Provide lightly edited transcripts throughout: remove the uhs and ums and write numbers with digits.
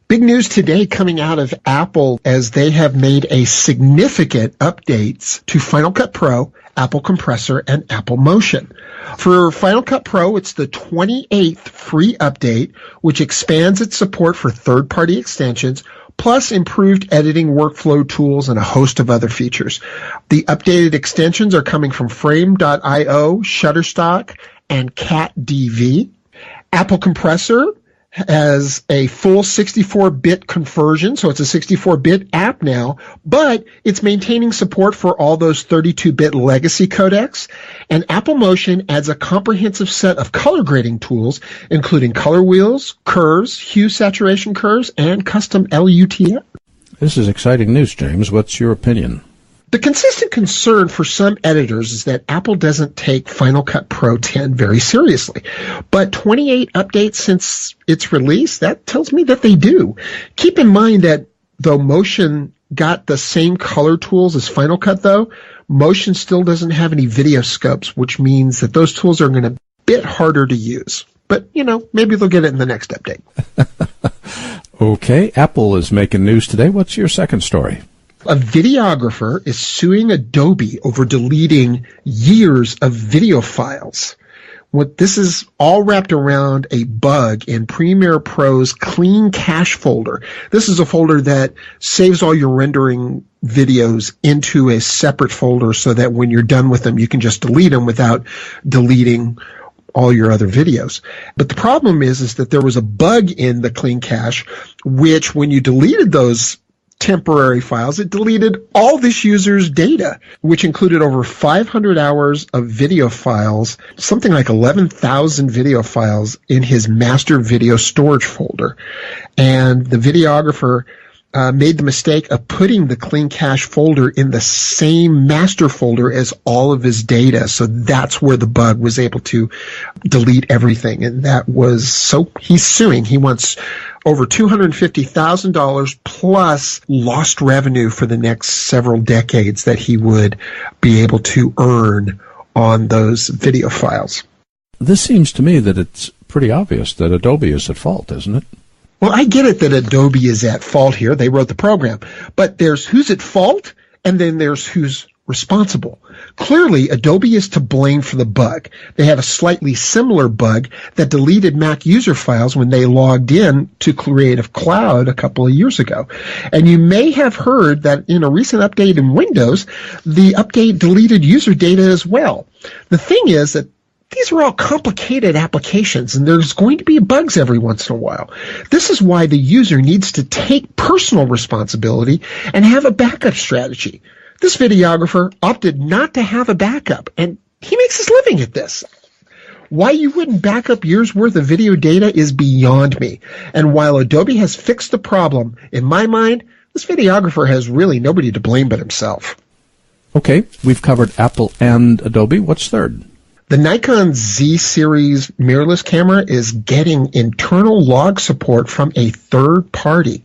Big news today coming out of Apple as they have made a significant updates to Final Cut Pro, Apple Compressor, and Apple Motion. For Final Cut Pro, it's the 28th free update, which expands its support for third-party extensions, plus improved editing workflow tools and a host of other features. The updated extensions are coming from Frame.io, Shutterstock, and CatDV. Apple Compressor has a full 64-bit conversion, so it's a 64-bit app now, but it's maintaining support for all those 32-bit legacy codecs. And Apple Motion adds a comprehensive set of color grading tools, including color wheels, curves, hue saturation curves, and custom LUTM. This is exciting news, James. What's your opinion? The consistent concern for some editors is that Apple doesn't take Final Cut Pro 10 very seriously. But 28 updates since its release, that tells me that they do. Keep in mind that though Motion got the same color tools as Final Cut, though, Motion still doesn't have any video scopes, which means that those tools are going to be a bit harder to use. But, maybe they'll get it in the next update. Okay, Apple is making news today. What's your second story? A videographer is suing Adobe over deleting years of video files. This is all wrapped around a bug in Premiere Pro's Clean Cache folder. This is a folder that saves all your rendering videos into a separate folder so that when you're done with them, you can just delete them without deleting all your other videos. But the problem is that there was a bug in the Clean Cache, which when you deleted those temporary files, it deleted all this user's data, which included over 500 hours of video files, something like 11,000 video files in his master video storage folder. And the videographer made the mistake of putting the Clean Cache folder in the same master folder as all of his data. So that's where the bug was able to delete everything. And so he's suing. He wants over $250,000 plus lost revenue for the next several decades that he would be able to earn on those video files. This seems to me that it's pretty obvious that Adobe is at fault, isn't it? Well, I get it that Adobe is at fault here. They wrote the program. But there's who's at fault, and then there's who's responsible. Clearly, Adobe is to blame for the bug. They have a slightly similar bug that deleted Mac user files when they logged in to Creative Cloud a couple of years ago. And you may have heard that in a recent update in Windows, the update deleted user data as well. The thing is that these are all complicated applications, and there's going to be bugs every once in a while. This is why the user needs to take personal responsibility and have a backup strategy. This videographer opted not to have a backup, and he makes his living at this. Why you wouldn't back up years' worth of video data is beyond me. And while Adobe has fixed the problem, in my mind, this videographer has really nobody to blame but himself. Okay, we've covered Apple and Adobe. What's third? The Nikon Z series mirrorless camera is getting internal log support from a third party.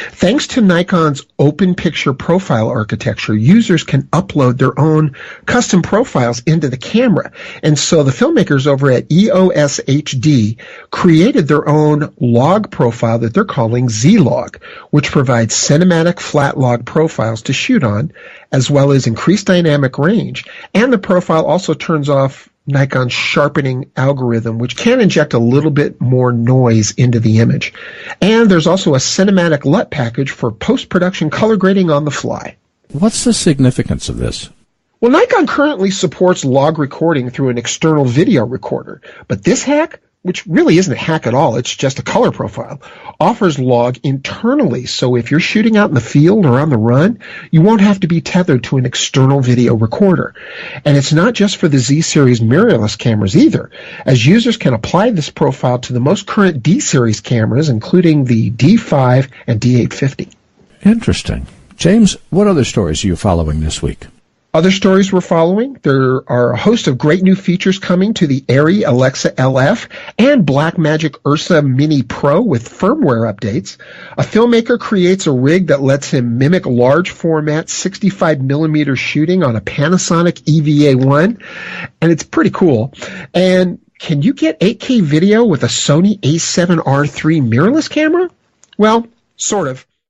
Thanks to Nikon's open picture profile architecture, users can upload their own custom profiles into the camera. And so the filmmakers over at EOS HD created their own log profile that they're calling ZLog, which provides cinematic flat log profiles to shoot on, as well as increased dynamic range. And the profile also turns off Nikon's sharpening algorithm, which can inject a little bit more noise into the image. And there's also a cinematic LUT package for post-production color grading on the fly. What's the significance of this? Well, Nikon currently supports log recording through an external video recorder, but this hack, which really isn't a hack at all, it's just a color profile, offers log internally. So if you're shooting out in the field or on the run, you won't have to be tethered to an external video recorder. And it's not just for the Z-Series mirrorless cameras either, as users can apply this profile to the most current D-Series cameras, including the D5 and D850. Interesting. James, what other stories are you following this week? Other stories we're following, there are a host of great new features coming to the Arri Alexa LF and Blackmagic Ursa Mini Pro with firmware updates. A filmmaker creates a rig that lets him mimic large format 65mm shooting on a Panasonic EVA-1, and it's pretty cool. And can you get 8K video with a Sony a7R III mirrorless camera? Well, Sort of.